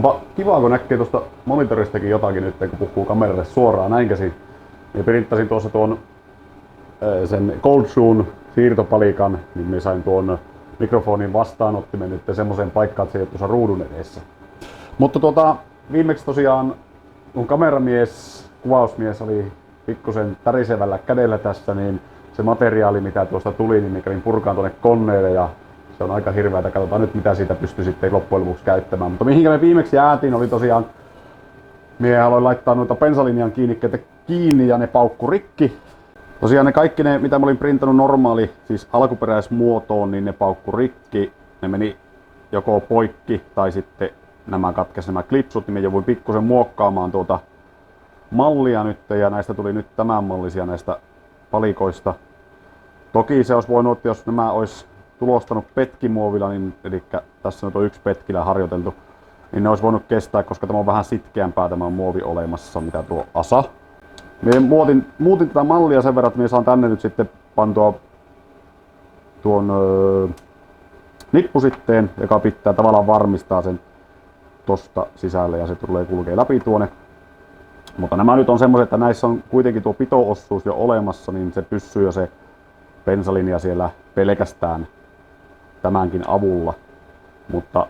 Onpa kiva, kun näkee tuosta monitoristakin jotakin nyt, kun puhuu kameralle suoraan näin käsin. Ja printtasin tuossa tuon sen Cold Shoen siirtopalikan, niin me sain tuon mikrofonin vastaanottimen nyt semmoiseen paikkaan, että se ei ole tuossa ruudun edessä. Mutta viimeksi tosiaan mun kameramies, kuvausmies oli pikkusen tärisevällä kädellä tässä, niin se materiaali mitä tuosta tuli, niin kävin purkaan tuonne koneelle ja se on aika hirveätä. Katsotaan nyt mitä siitä pystyy sitten loppujen lopuksi käyttämään. Mutta mihinkä me viimeksi jäätiin oli tosiaan, mie aloin laittaa noita bensalinjan kiinnikkeitä kiinni ja ne paukku rikki. Tosiaan ne kaikki ne mitä mä olin printannut normaali, siis alkuperäismuotoon, niin ne paukku rikki. Ne meni joko poikki tai sitten nämä katkesi nämä klipsut, niin me jouduin pikkusen muokkaamaan tuota mallia nyt ja näistä tuli nyt tämän mallisia näistä palikoista. Toki se olisi voinut, jos nämä olisi tulostanut petkimuovilla, niin, eli tässä nyt on yksi petkillä harjoiteltu, niin ne olisi voinut kestää, koska tämä on vähän sitkeämpää tämä muovi olemassa, mitä tuo ASA. Mie muutin tätä mallia sen verran, että mie saan tänne nyt sitten pantua tuon nippusitteen, joka pitää tavallaan varmistaa sen tosta sisälle ja se tulee kulkee läpi tuonne. Mutta nämä nyt on semmoiset, että näissä on kuitenkin tuo pito-osuus jo olemassa, niin se pysyy jo se bensalinja siellä pelkästään tämänkin avulla. Mutta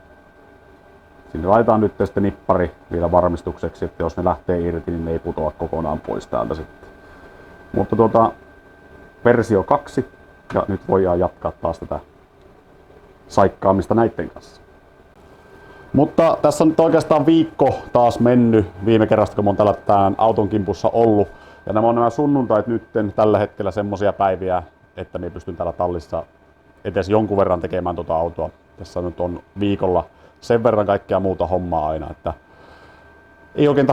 sinne laitetaan nyt sitten nippari vielä varmistukseksi, että jos ne lähtee irti, niin ne ei putoa kokonaan pois täältä sitten. Mutta versio 2 ja nyt voidaan jatkaa taas tätä saikkaamista näitten kanssa. Mutta tässä on nyt oikeastaan viikko taas mennyt viime kerrasta, kun mä oon täällä tämän auton kimpussa ollut. Ja nämä sunnuntait nytten tällä hetkellä semmosia päiviä, että minä pystyn täällä tallissa edes jonkun verran tekemään tuota autoa. Tässä nyt on viikolla sen verran kaikkea muuta hommaa aina, että ei oikein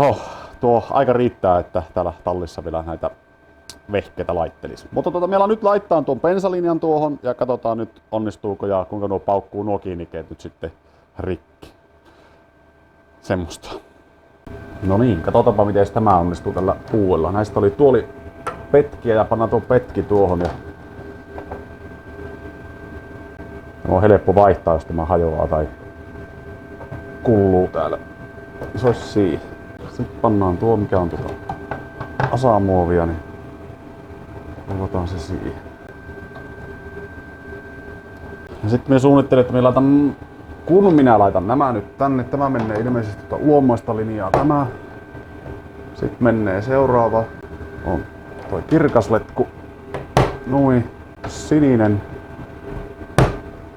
tuo aika riittää, että täällä tallissa vielä näitä vehkeitä laittelisi. Mutta meillä nyt laittaa tuon bensalinjan tuohon ja katsotaan nyt onnistuuko ja kuinka nuo paukkuu nuo kiinnikkeet nyt sitten rikki. Semmosta. No niin, katsotaanpa miten tämä onnistuu tällä puuella. Näistä oli tuoli petkiä ja pannaan tuo petki tuohon ja on helppo vaihtaa, jos tämä hajoaa tai kulluu täällä. Se olisi siihen. Sitten pannaan tuo, mikä on tuota asamuovia, niin luotaan se siihen. Ja sitten me suunnittelin, että me laitan, kun minä laitan nämä nyt tänne, tämä menee ilmeisesti ulomaista linjaa tämä. Sitten menee seuraava. On toi kirkas letku. Noin. Sininen.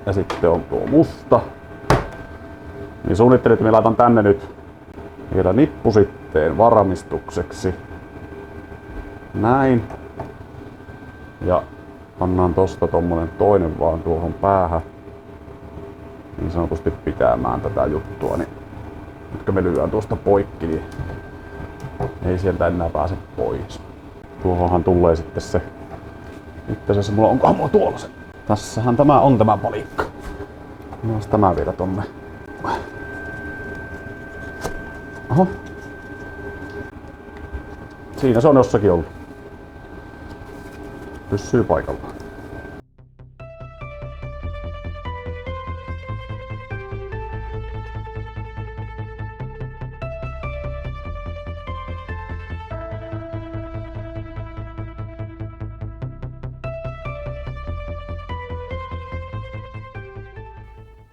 Ja sitten on tuo musta. Niin suunnittelin, että me laitan tänne nyt vielä nippusitteen varmistukseksi. Näin. Ja pannaan tosta tommonen toinen vaan tuohon päähän. Niin sanotusti pitämään tätä juttua. Niin nyt kun me lyödään tuosta poikki, niin ei sieltä enää pääse pois. Tuohonhan tulee sitten se. Itse asiassa mulla onkohan mulla tuolla se. Tässähän tämä on tämä palikka. No tämä vielä tonne. Oho. Siinä se on jossakin ollut. Pysyy paikallaan.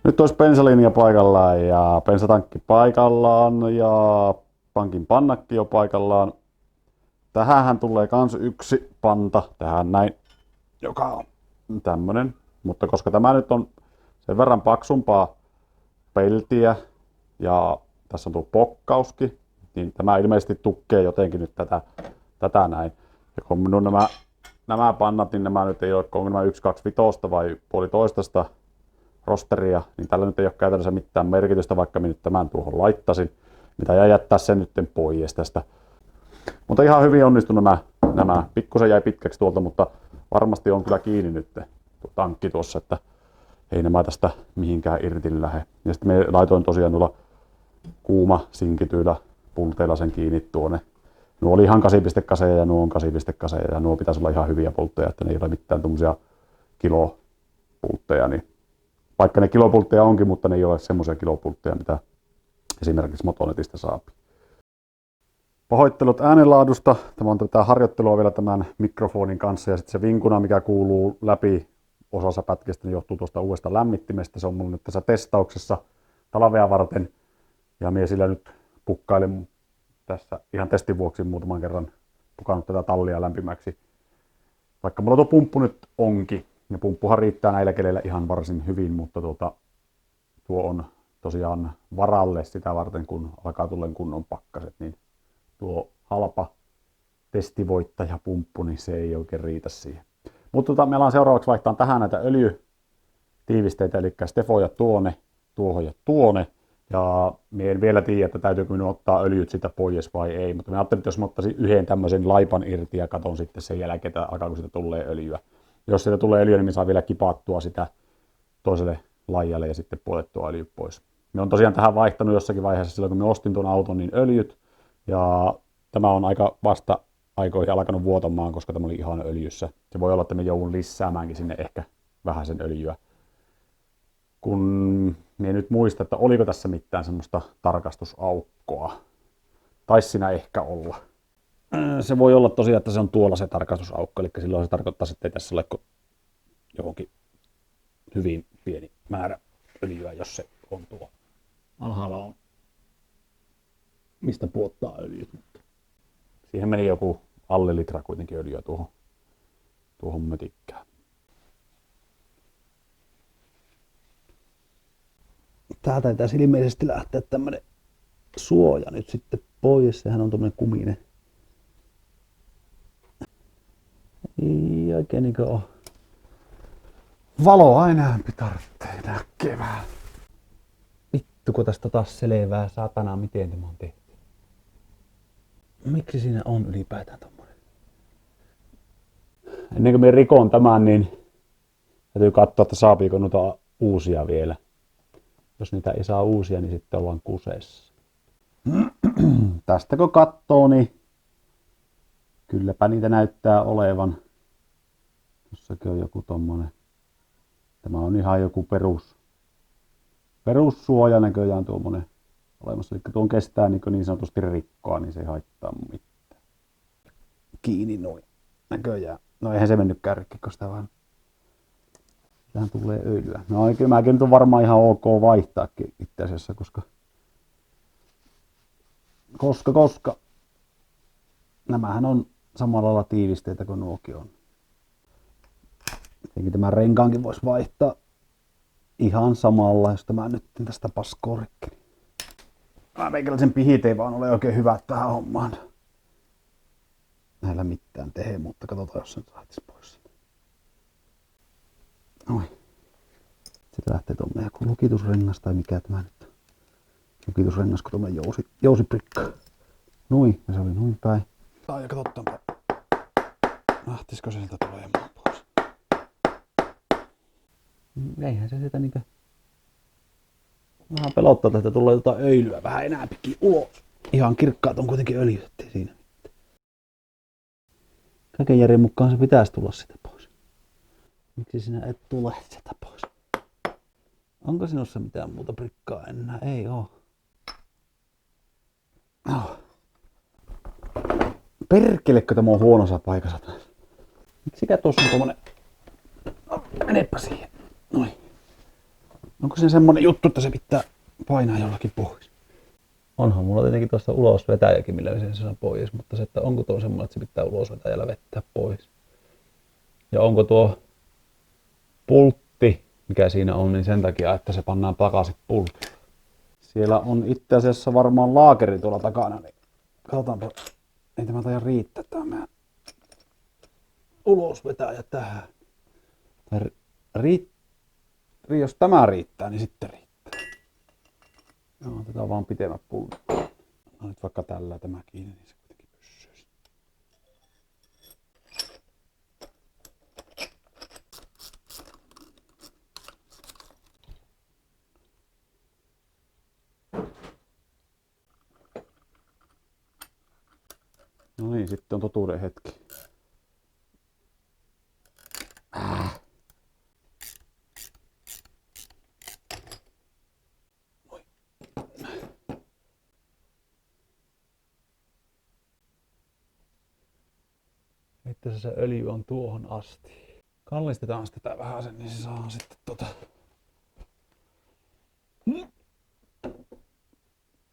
Nyt olisi bensalinja paikallaan ja bensatankki paikallaan ja pankin pannakki jo paikallaan. Tähänhän tulee kans yksi panta tähän näin, joka on tämmönen. Mutta koska tämä nyt on sen verran paksumpaa peltiä ja tässä on tuo pokkauskin, niin tämä ilmeisesti tukkee jotenkin nyt tätä näin. Ja kun minun nämä pannat, niin nämä nyt ei ole, onko nämä 1.25 vai puolitoistasta rosteria, niin tällä nyt ei ole käytännössä mitään merkitystä, vaikka minä nyt tämän tuohon laittasin. Mitä ja jättää sen nyt pois tästä. Mutta ihan hyvin onnistunut nämä. Pikkusen jäi pitkäksi tuolta, mutta varmasti on kyllä kiinni nyt tuo tankki tuossa, että ei nämä tästä mihinkään irti lähde. Ja sitten me laitoin tosiaan noilla kuuma sinkityillä pulteilla sen kiinni tuonne. Nuo oli ihan 8.2 ja nuo on 8.2 ja nuo pitäisi olla ihan hyviä pultteja, että ne ei ole mitään tuommoisia kilopultteja. Niin vaikka ne kilopultteja onkin, mutta ne ei ole semmoisia kilopultteja, mitä esimerkiksi Motonetista saapi. Pahoittelut äänenlaadusta. Tämä on tätä harjoittelua vielä tämän mikrofonin kanssa ja sitten se vinkuna, mikä kuuluu läpi osassa pätkistä, niin johtuu tuosta uudesta lämmittimestä. Se on mulla nyt tässä testauksessa talvea varten ja minä sillä nyt pukkailen tässä ihan testin vuoksi muutaman kerran pukannut tätä tallia lämpimäksi. Vaikka mulla tuo pumppu nyt onkin, ja pumppuhan riittää näillä keleillä ihan varsin hyvin, mutta tuo on tosiaan varalle sitä varten, kun alkaa tulla kunnon pakkaset, niin tuo halpa testivoittajapumppu, niin se ei oikein riitä siihen. Mutta me ollaan seuraavaksi vaihtaa tähän näitä öljytiivisteitä, eli Stefoja tuohon ja tuonne. Ja minä en vielä tiedä, että täytyykö minun ottaa öljyt sitä pois vai ei, mutta minä ajattelin, että jos mä ottaisin yhden tämmöisen laipan irti ja katon sitten sen jälkeen, että alkaako siitä tulee öljyä. Jos siitä tulee öljyä, niin minä saan vielä kipattua sitä toiselle laijalle ja sitten puolettua öljyt pois. Minä olen tosiaan tähän vaihtanut jossakin vaiheessa silloin, kun minä ostin tuon auton, niin öljyt. Ja tämä on aika vasta aikoihin alkanut vuotamaan, koska tämä oli ihan öljyssä. Se voi olla, että me joudun lisäämäänkin sinne ehkä vähän sen öljyä. Kun minä nyt muista, että oliko tässä mitään semmoista tarkastusaukkoa. Taisi siinä ehkä olla. Se voi olla tosiaan, että se on tuolla se tarkastusaukko, eli silloin se tarkoittaa, että ei tässä ole johonkin hyvin pieni määrä öljyä, jos se on tuo alhaalla on. Mistä puottaa öljyt. Siihen meni joku alle litra kuitenkin öljyä tuohon mötikkään. Täältä taisi ilmeisesti lähteä tämmönen suoja nyt sitten pois. Sehän on tommonen kuminen. Ei oikein niinkö oo. Valoa enää tarvitsee enää keväällä. Vittu kun tästä taas selvää, saatana miten tämä on tehty. Miksi siinä on ylipäätään tommonen? Ennen kuin minä rikon tämän, niin täytyy katsoa, että saapiiko noita uusia vielä. Jos niitä ei saa uusia, niin sitten ollaan kuseessa. Tästä kun katsoo, niin kylläpä niitä näyttää olevan. Jossakin on joku tommonen. Tämä on ihan joku perussuoja näköjään tuommoinen olemassa. Eli tuon kestää niin sanotusti rikkoa, niin se ei haittaa mitään. Kiinni noin näköjään. No eihän se mennytkään rikki, kun sitä vaan. Tähän tulee öljyä. No oikein, mäkin nyt on varmaan ihan ok vaihtaakin itse asiassa, koska nämähän on samalla lailla tiivisteitä kuin nuokin on. Tietenkin tämän renkaankin voisi vaihtaa ihan samalla, jos tämä nyt tästä paskoo rikki. Meikäläisen pihit ei vaan ole oikein hyvät tähän hommaan. Näillä mitään tehdä, mutta katsotaan, jos se nyt lähtisi pois. Noin. Sitten lähtee tuommoinen joku lukitusrengas tai mikä tämä nyt on. Lukitusrengas, kun tuommoinen jousiprikka. Noin, ja se oli noin päin. Ja katsotaanpa. Lähtisikö se sieltä tulemaan pois? Eihän se sitä niinkö. Vähän pelottaa, että tulee jotain öljyä vähän enääpikin ulos. Ihan kirkkaat on kuitenkin öljyt, ettei siinä mitään. Kaiken järjen mukaan se pitäisi tulla sitä pois. Miksi sinä et tule sitä pois? Onko sinussa mitään muuta prikkaa enää? Ei oo. No. Perkelekö tämä on huonossa paikassa? Miksikä tuossa on tommonen. No, menepä siihen. Noin. Onko se semmonen juttu, että se pitää painaa jollakin pois? Onhan mulla tietenkin tuosta ulosvetäjäkin, millä sen saa pois, mutta se, että onko tuo semmoinen, että se pitää ulosvetäjällä vettää pois. Ja onko tuo pultti, mikä siinä on, niin sen takia, että se pannaan takaisin pulttiin. Siellä on itse asiassa varmaan laakeri tuolla takana, niin katsotaanpa. Ei tämä taida riittää tämä ulosvetäjä tähän. Jos tämä riittää, niin sitten riittää. Joo, otetaan vaan pitemmät pultit. No nyt vaikka tällä tämä kiinni, niin se kuitenkin pysyy. No niin, sitten on totuuden hetki. että se öljy on tuohon asti. Kallistetaan sitä vähän sen, niin se saa sitten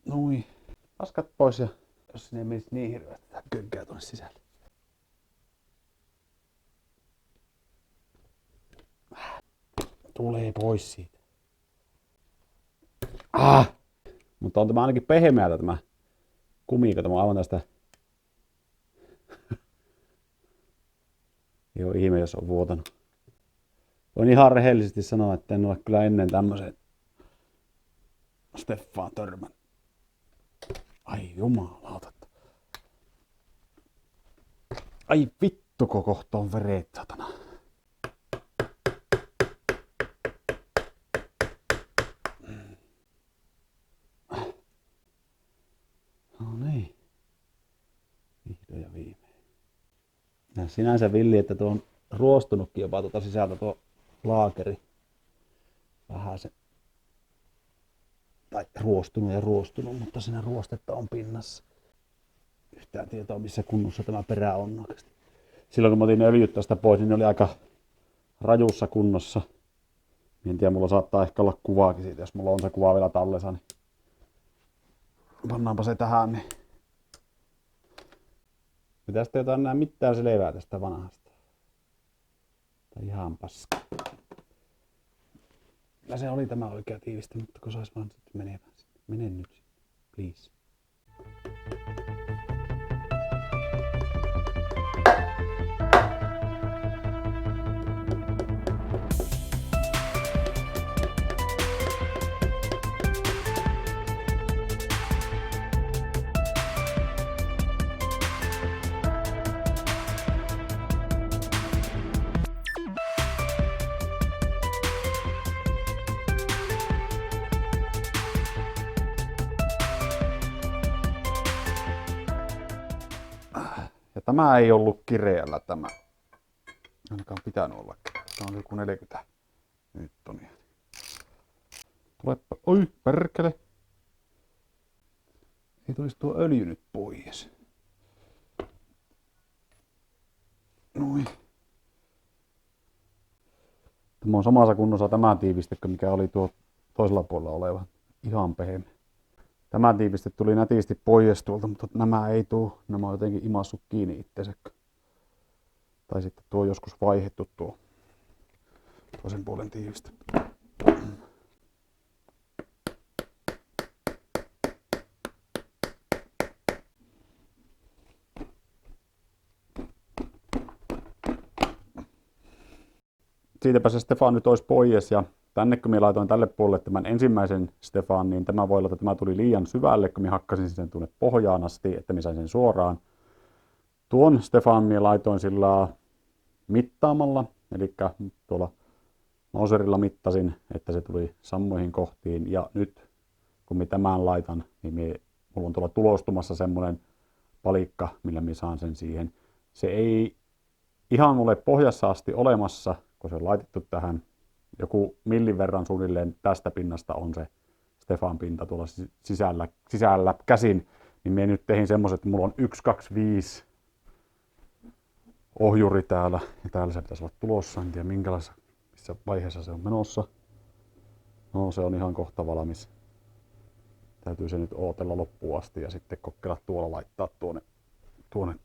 Noin. Paskat pois ja jos sinne ei menisi niin hirveästi tää könkää tuonne sisälle. Tulee pois siitä. Mutta on tämä ainakin pehmeätä tämä kumika. Tämä on aivan tästä. Ei ole ihme, jos on vuotanut. Voin ihan rehellisesti sanoa, että en ole kyllä ennen tämmöisen Steffaan törmän. Ai jumalauta. Ai vittu, koko on vereet, satana. No niin. Vihdoin ja viimein. Ja sinänsä villi, että tuo on ruostunutkin jopa tuota sisältä tuo laakeri. Vähän se. Tai ruostunut, mutta siinä ruostetta on pinnassa. Yhtään tietoa, missä kunnossa tämä perä on oikeasti. Silloin kun mä otin öljyt tästä pois, niin ne oli aika rajussa kunnossa. En tiedä, mulla saattaa ehkä olla kuvaakin siitä, jos mulla on se kuva vielä tallessa, niin pannaanpa se tähän. Niin. Mitä sitten jotain näe mitään selvää tästä vanhasta. Tai ihan paska. Ja se oli tämä oikea tiivistä, mutta kun sais vaan sitten menemään. Mene nyt, please. Ja tämä ei ollut kireällä tämä. Ainakaan pitänyt olla kireällä. Tämä on joku 40 newtonia. Tulepa. Oi, perkele. Ei tulisi tuo öljy nyt pois. Noin. Tämä on samassa kunnossa tämä tiiviste, mikä oli tuo toisella puolella oleva. Ihan pehmeä. Tämä tiiviste tuli nätisti pois tuolta, mutta nämä ei tuu. Nämä on jotenkin imassut kiinni itsensä. Tai sitten tuo on joskus vaihdettu tuo toisen puolen tiiviste. Siitäpä se Stefan nyt olisi pois ja tänne kun minä laitoin tälle puolelle tämän ensimmäisen Stefan, niin tämä voi olla, että tämä tuli liian syvälle, kun minä hakkasin sen tuonne pohjaan asti, että minä sain sen suoraan. Tuon Stefan minä laitoin sillä mittaamalla, eli tuolla Mauserilla mittasin, että se tuli samoihin kohtiin. Ja nyt kun minä tämän laitan, niin mulla on tuolla tulostumassa semmoinen palikka, millä minä saan sen siihen. Se ei ihan ole pohjassa asti olemassa, kun se on laitettu tähän. Joku millin verran suunnilleen tästä pinnasta on se Stefan pinta tuolla sisällä käsin. Niin minä nyt tein semmoiset, että mulla on 1, 2, 5 ohjuri täällä. Ja täällä se pitäisi olla tulossa. En tiedä missä vaiheessa se on menossa. No se on ihan kohta valmis. Täytyy se nyt ootella loppuun asti ja sitten kokeilla tuolla laittaa tuonne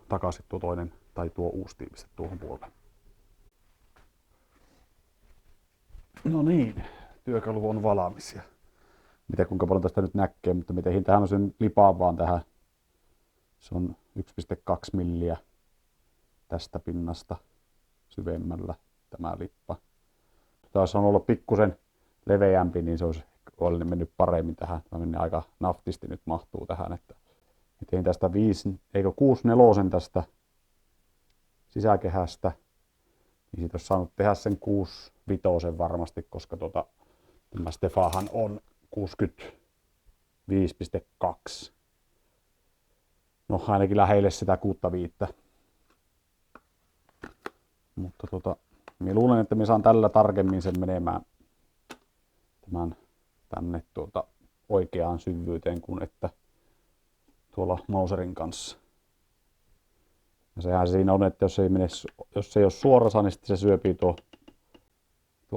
takaisin tuo toinen tai tuo uusi tiiviste tuohon puolelle. No niin, työkalu on valmis. Miten kuinka paljon tästä nyt näkee, mutta me tein tähän sen lipaan vaan tähän. Se on 1,2 milliä tästä pinnasta syvemmällä tämä lippa. Jos on ollut pikkusen leveämpi, niin se olisi mennyt paremmin tähän. Mä menin aika naftisti nyt mahtuu tähän, että tein tästä 6/4 tästä sisäkehästä. Niin siitä olisi saanut tehdä sen 6/5 varmasti, koska tämä Stefahan on 65,2. No ainakin lähelle sitä 6/5. Mutta minä luulen, että minä saan tällä tarkemmin sen menemään tämän tänne oikeaan syvyyteen kuin että tuolla Mauserin kanssa. Ja sehän siinä on, että jos se ei ole suorassa, niin sitten se syöpii tuo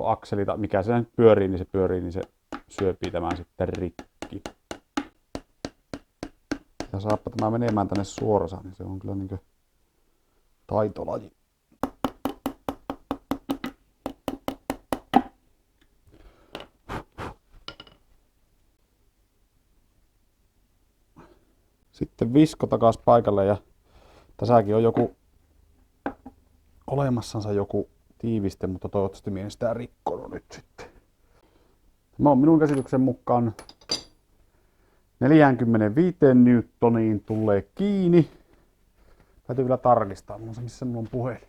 akseli, tai mikä se nyt pyörii, niin se syöpii tämän sitten rikki. Ja saappa tämä menemään tänne suorassa, niin se on kyllä niinkö taitolaji. Sitten visko takas paikalle ja tässäkin on joku olemassansa joku tiiviste, mutta toivottavasti minä en sitä rikkonut nyt sitten. Tämä on minun käsityksen mukaan 45 newtoniin tulee kiinni. Täytyy kyllä tarkistaa, missä mulla on puhelin.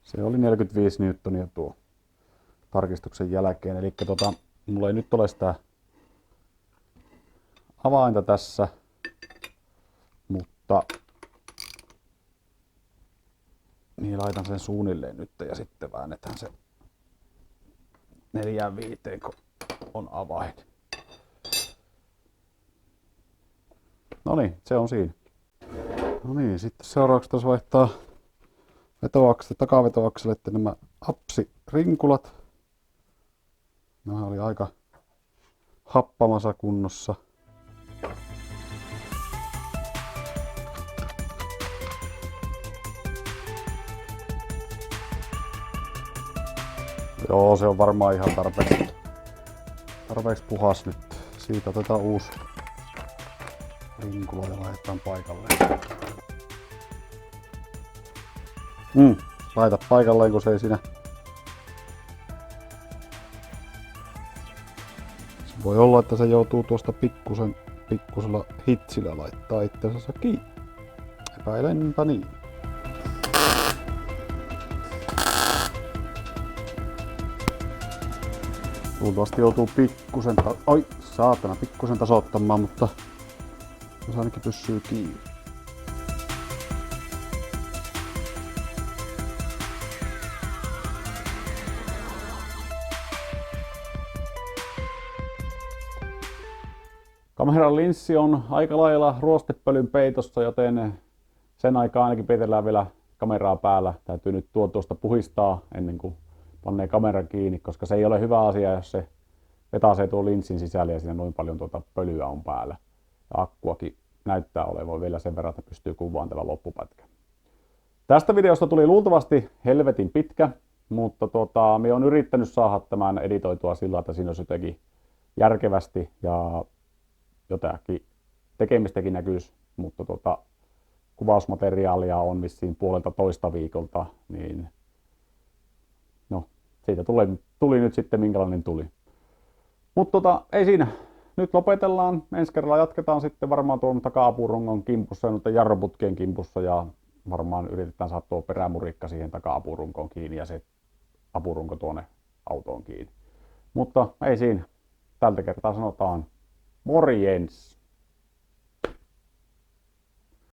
Se oli 45 newtonia tuo tarkistuksen jälkeen. Eli mulla ei nyt ole sitä avainta tässä, mutta niin laitan sen suunnilleen nyt ja sitten väännetään se 45, kun on avain. No niin, se on siinä. No niin, sitten seuraavaksi taas vaihtaa takavetoakselle nämä apsirinkulat. Nämä oli aika happamassa kunnossa. Joo, se on varmaan ihan tarpeeksi puhas nyt. Siitä otetaan uusi rinkula ja laitetaan paikalleen. Laita paikalleen, kun se ei siinä. Se voi olla, että se joutuu tuosta pikkusella hitsillä laittaa itsensä kiinni. Epäilenpä niin. Luultavasti joutuu pikkusen tasoittamaan, mutta se ainakin pysyy kiinni. Kameran linssi on aika lailla ruostepölyn peitossa, joten sen aikaa ainakin pitellään vielä kameraa päällä. Täytyy nyt tuosta puhistaa ennen kuin panee kameran kiinni, koska se ei ole hyvä asia, jos se vetäisee tuon linssin sisälle ja siinä noin paljon pölyä on päällä. Ja akkuakin näyttää olevan vielä sen verran, että pystyy kuvaamaan tämä loppupätkä. Tästä videosta tuli luultavasti helvetin pitkä, mutta minä olen yrittänyt saada tämän editoitua sillä, että siinä olisi jotenkin järkevästi ja jotakin tekemistäkin näkyisi, mutta kuvausmateriaalia on vissiin 1,5 viikolta, niin no, siitä tuli nyt sitten minkälainen tuli. Mutta ei siinä. Nyt lopetellaan. Ensi kerralla jatketaan sitten varmaan tuon taka-apurungon kimpussa ja noiden jarruputkien kimpussa ja varmaan yritetään saada tuo perämurikka siihen taka-apurunkoon kiinni ja se apurunko tuonne autoon kiinni. Mutta ei siinä. Tältä kertaa sanotaan morjens!